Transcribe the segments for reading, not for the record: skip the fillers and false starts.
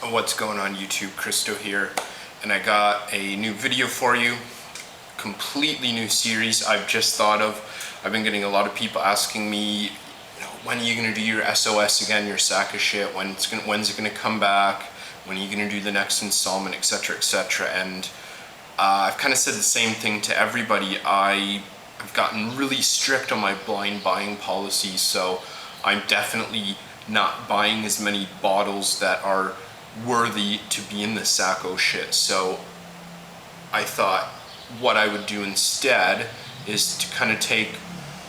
What's going on YouTube? Kristo here, and I got a new video for you. Completely new series I've just thought of. I've been getting a lot of people asking me, when are you gonna do your SOS again, your sack of shit? When's it gonna come back? When are you gonna do the next installment, etc., etc. And I've kind of said the same thing to everybody. I've gotten really strict on my blind buying policies, so I'm definitely not buying as many bottles that are worthy to be in the sacco shit. So I thought what I would do instead is to kind of take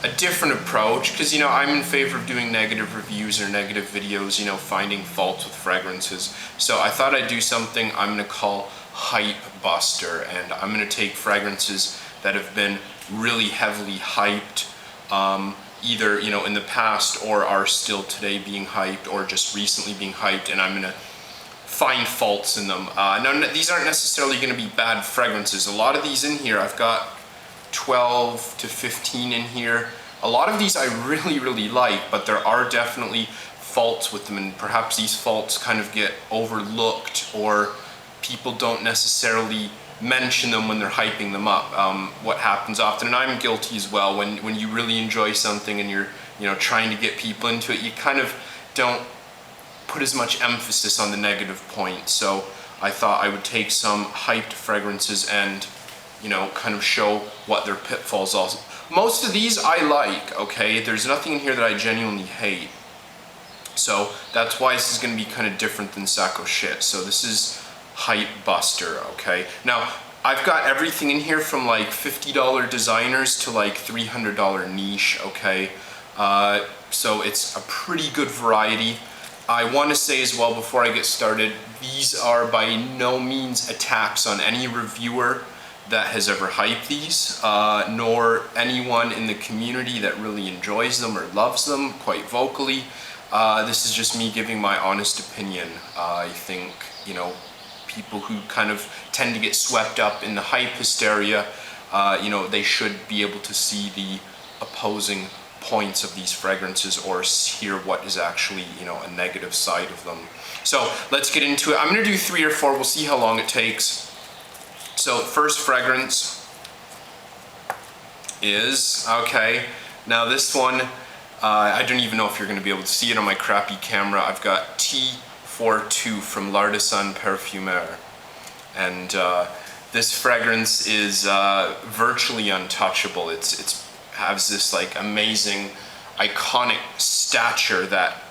a different approach, because I'm in favor of doing negative reviews or negative videos, finding faults with fragrances. So I thought I'd do something I'm going to call Hypebuster, and I'm going to take fragrances that have been really heavily hyped, either in the past or are still today being hyped or just recently being hyped, and I'm going to find faults in them. Now, these aren't necessarily going to be bad fragrances. A lot of these in here, I've got 12 to 15 in here. A lot of these I really like, but there are definitely faults with them, and perhaps these faults kind of get overlooked, or people don't necessarily mention them when they're hyping them up. What happens often, and I'm guilty as well, when you really enjoy something and you're trying to get people into it, you kind of don't put as much emphasis on the negative point. So I thought I would take some hyped fragrances and kind of show what their pitfalls are. Most of these I like, okay? There's nothing in here that I genuinely hate. So that's why this is going to be kind of different than Sacco shit. So this is Hypebuster, okay? Now, I've got everything in here from like $50 designers to like $300 niche, okay? So it's a pretty good variety. I want to say as well before I get started, these are by no means attacks on any reviewer that has ever hyped these, nor anyone in the community that really enjoys them or loves them quite vocally. This is just me giving my honest opinion. I think, people who kind of tend to get swept up in the hype hysteria, they should be able to see the opposing points of these fragrances or hear what is actually, a negative side of them. So let's get into it. I'm gonna do 3 or 4, we'll see how long it takes. So first fragrance is, okay, now this one, I don't even know if you're gonna be able to see it on my crappy camera. I've got T42 from L'Artisan Parfumeur. And this fragrance is virtually untouchable. It's has this like amazing iconic stature that,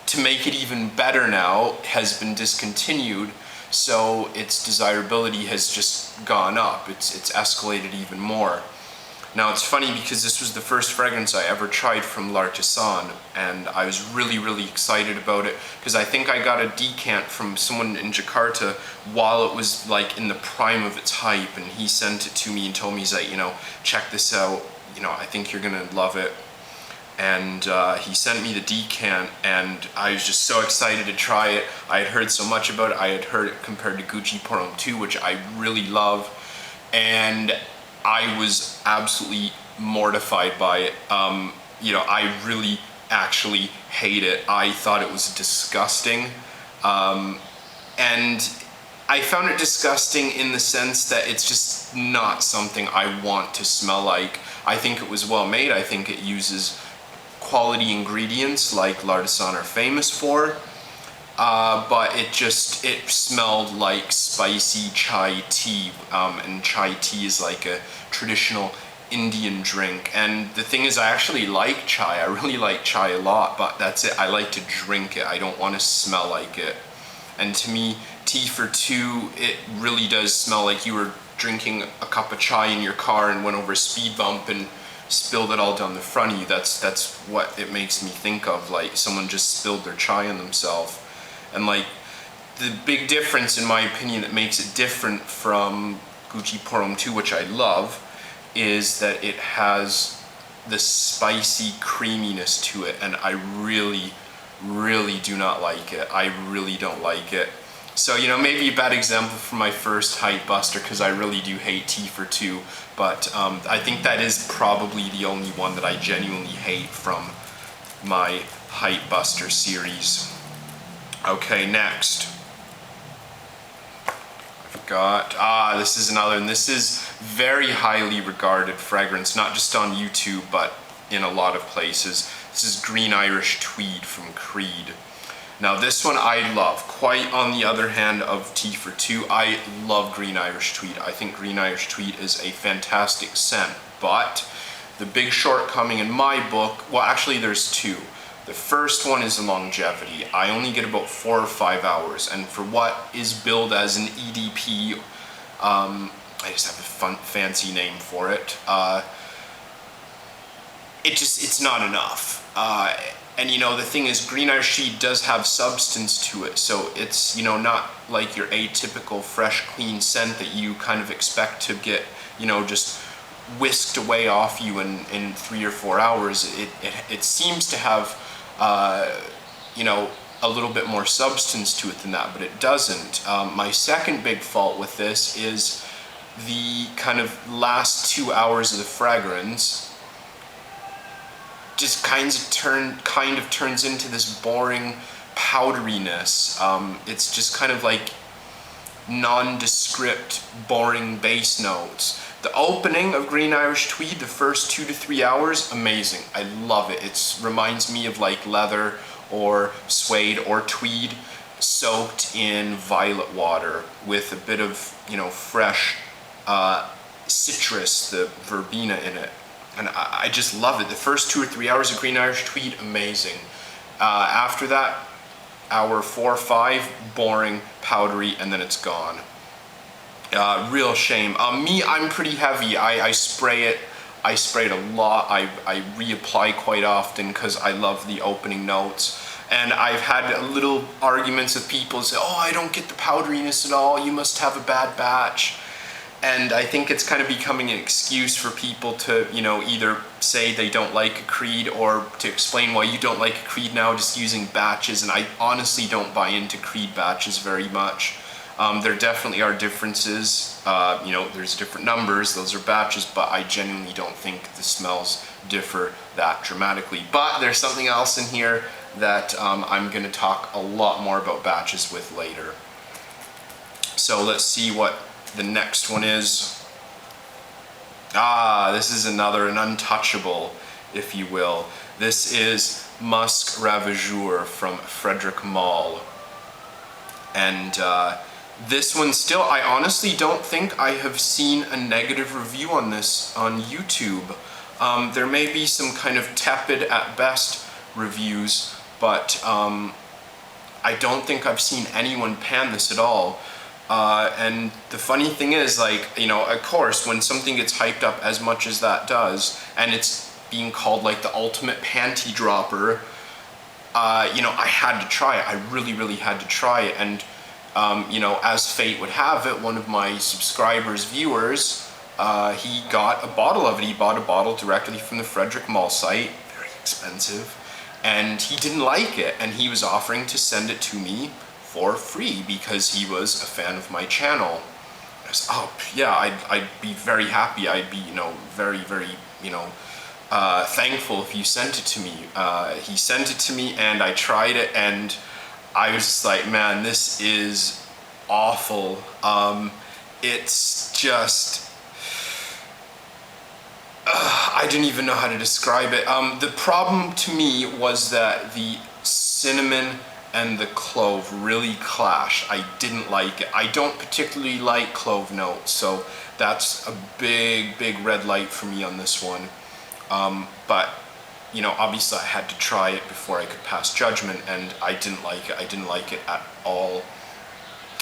to make it even better now, has been discontinued, so its desirability has just gone up. It's escalated even more. Now it's funny because this was the first fragrance I ever tried from L'Artisan, and I was really excited about it because I think I got a decant from someone in Jakarta while it was like in the prime of its hype, and he sent it to me and told me, he's like, check this out, I think you're gonna love it. And he sent me the decant, and I was just so excited to try it. I had heard so much about it. I had heard it compared to Gucci Pour Homme 2, which I really love, and I was absolutely mortified by it. I really actually hate it. I thought it was disgusting, and I found it disgusting in the sense that it's just not something I want to smell like. I think it was well made. I think it uses quality ingredients like L'Artisan are famous for, but it smelled like spicy chai tea, and chai tea is like a traditional Indian drink. And the thing is, I actually like chai. I really like chai a lot, but that's it. I like to drink it. I don't want to smell like it. And to me, T42, it really does smell like you were drinking a cup of chai in your car and went over a speed bump and spilled it all down the front of you. That's what it makes me think of, like someone just spilled their chai on themselves. And like the big difference, in my opinion, that makes it different from Gucci Pour Homme 2, which I love, is that it has this spicy creaminess to it, and I really do not like it. I really don't like it. So, maybe a bad example for my first Hypebuster, because I really do hate T42, but I think that is probably the only one that I genuinely hate from my Hypebuster series. Okay, next. got, this is another, and this is very highly regarded fragrance, not just on YouTube, but in a lot of places. This is Green Irish Tweed from Creed. Now this one I love. Quite on the other hand of Tea for Two, I love Green Irish Tweed. I think Green Irish Tweed is a fantastic scent, but the big shortcoming in my book, well actually there's two. The first one is the longevity. I only get about 4 or 5 hours, and for what is billed as an EDP, I just have a fancy name for it. It's not enough. And you know, the thing is, Green Irish Tweed does have substance to it, so it's, you know, not like your atypical fresh, clean scent that you kind of expect to get, you know, just whisked away off you in 3 or 4 hours. It seems to have, you know, a little bit more substance to it than that, but it doesn't. My second big fault with this is the kind of last 2 hours of the fragrance just kind of turns into this boring powderiness. It's just kind of like nondescript, boring bass notes. The opening of Green Irish Tweed, the first 2 to 3 hours, amazing. I love it. It reminds me of like leather or suede or tweed soaked in violet water with a bit of, you know, fresh citrus, the verbena in it. And I just love it. The first 2 or 3 hours of Green Irish Tweed, amazing. After that, hour 4 or 5, boring, powdery, and then it's gone. Real shame. Me, I'm pretty heavy. I spray it. I spray it a lot. I reapply quite often because I love the opening notes. And I've had little arguments with people say, oh, I don't get the powderiness at all. You must have a bad batch. And I think it's kind of becoming an excuse for people to, you know, either say they don't like a Creed or to explain why you don't like a Creed now just using batches. And I honestly don't buy into Creed batches very much. There definitely are differences. You know, there's different numbers, those are batches, but I genuinely don't think the smells differ that dramatically. But there's something else in here that I'm going to talk a lot more about batches with later. So let's see what the next one is. This is an untouchable, if you will. This is Musk Ravager from Frederick Malt. And this one still, I honestly don't think I have seen a negative review on this on YouTube. There may be some kind of tepid at best reviews, but I don't think I've seen anyone pan this at all. And the funny thing is, like, you know, of course, when something gets hyped up as much as that does, and it's being called like the ultimate panty dropper, you know, I had to try it. I really, really had to try it. And, you know, as fate would have it, one of my subscribers, viewers, he got a bottle of it. He bought a bottle directly from the Frederick Malt site, very expensive, and he didn't like it, and he was offering to send it to me for free because he was a fan of my channel. I was, oh yeah, I'd be very happy. I'd be, you know, very, very, you know, thankful if you sent it to me. He sent it to me, and I tried it, and I was just like, man, this is awful. It's just, I didn't even know how to describe it. The problem to me was that the cinnamon and the clove really clash. I didn't like it. I don't particularly like clove notes, so that's a big, big red light for me on this one. But, you know, obviously I had to try it before I could pass judgment, and I didn't like it. I didn't like it at all.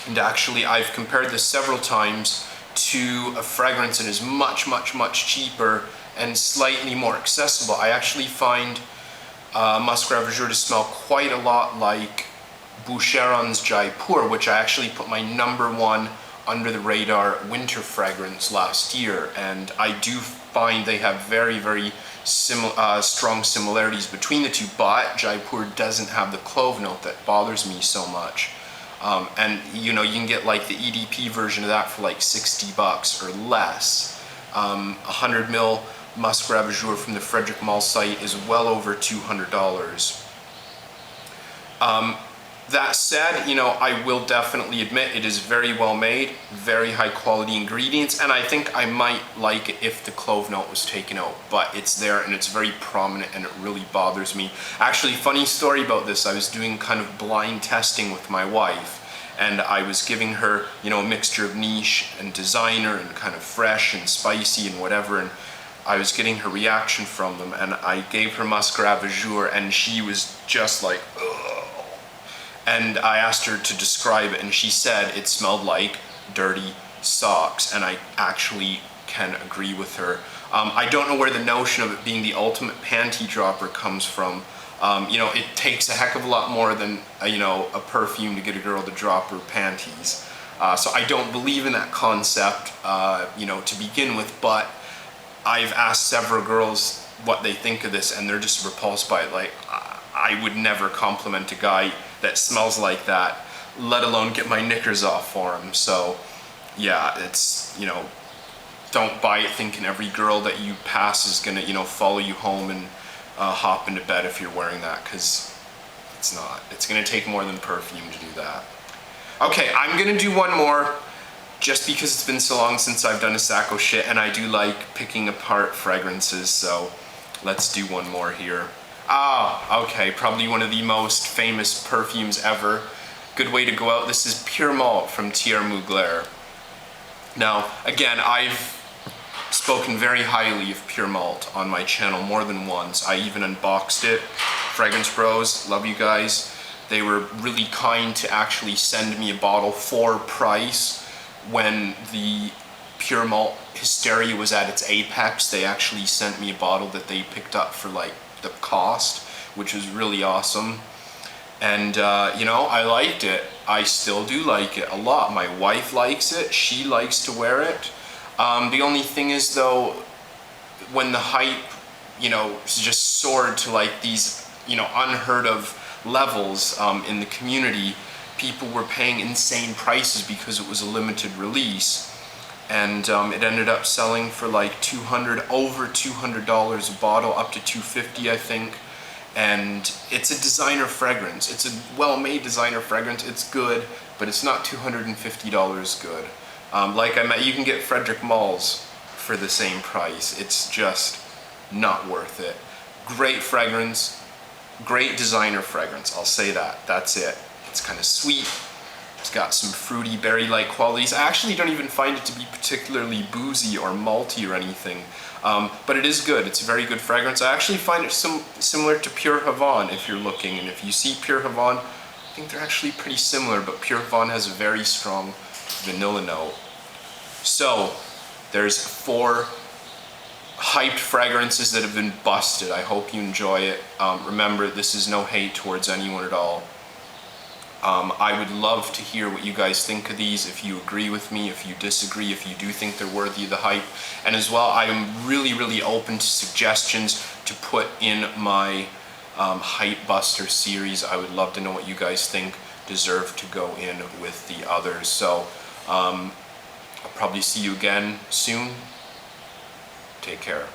And actually, I've compared this several times to a fragrance that is much, much, much cheaper and slightly more accessible. I actually find Musk Ravager to smell quite a lot like Boucheron's Jaipur, which I actually put my #1 under the radar winter fragrance last year, and I do find they have very, very strong similarities between the two, but Jaipur doesn't have the clove note that bothers me so much. And you know, you can get like the EDP version of that for like $60 or less. 100 ml Musk Ravager from the Frederick Malt site is well over $200. That said, you know, I will definitely admit it is very well made, very high quality ingredients, and I think I might like it if the clove note was taken out, but it's there and it's very prominent and it really bothers me. Actually, funny story about this, I was doing kind of blind testing with my wife, and I was giving her, you know, a mixture of niche and designer and kind of fresh and spicy and whatever, and I was getting her reaction from them, and I gave her Musk Ravager and she was just like, ugh. And I asked her to describe it, and she said it smelled like dirty socks, and I actually can agree with her. I don't know where the notion of it being the ultimate panty dropper comes from. You know, it takes a heck of a lot more than you know, a perfume to get a girl to drop her panties. So I don't believe in that concept, you know, to begin with. But I've asked several girls what they think of this, and they're just repulsed by it. Like, I would never compliment a guy that smells like that, let alone get my knickers off for him. So yeah, it's, you know, don't buy it thinking every girl that you pass is gonna, you know, follow you home and hop into bed if you're wearing that, because it's not. It's gonna take more than perfume to do that. Okay, I'm gonna do one more just because it's been so long since I've done a Sacco shit, and I do like picking apart fragrances, so let's do one more here. Ah, okay, probably one of the most famous perfumes ever. Good way to go out. This is Pure Malt from Thierry Mugler. Now, again, I've spoken very highly of Pure Malt on my channel more than once. I even unboxed it. Fragrance Bros, love you guys. They were really kind to actually send me a bottle for price. When the Pure Malt hysteria was at its apex, they actually sent me a bottle that they picked up for like the cost, which was really awesome. And you know, I liked it. I still do like it a lot. My wife likes it. She likes to wear it. The only thing is though, when the hype, you know, just soared to like these, you know, unheard of levels in the community, people were paying insane prices because it was a limited release. And it ended up selling for like over $200 a bottle, up to $250 I think. And it's a designer fragrance. It's a well-made designer fragrance. It's good, but it's not $250 good. Like I meant, you can get Frederick Malls for the same price. It's just not worth it. Great fragrance, great designer fragrance, I'll say that. That's it. It's kind of sweet. It's got some fruity, berry-like qualities. I actually don't even find it to be particularly boozy or malty or anything, but it is good. It's a very good fragrance. I actually find it similar to Pure Havane if you're looking, and if you see Pure Havane, I think they're actually pretty similar, but Pure Havane has a very strong vanilla note. So, there's 4 hyped fragrances that have been busted. I hope you enjoy it. Remember, this is no hate towards anyone at all. I would love to hear what you guys think of these, if you agree with me, if you disagree, if you do think they're worthy of the hype. And as well, I am really, really open to suggestions to put in my Hypebuster series. I would love to know what you guys think deserve to go in with the others. So, I'll probably see you again soon. Take care.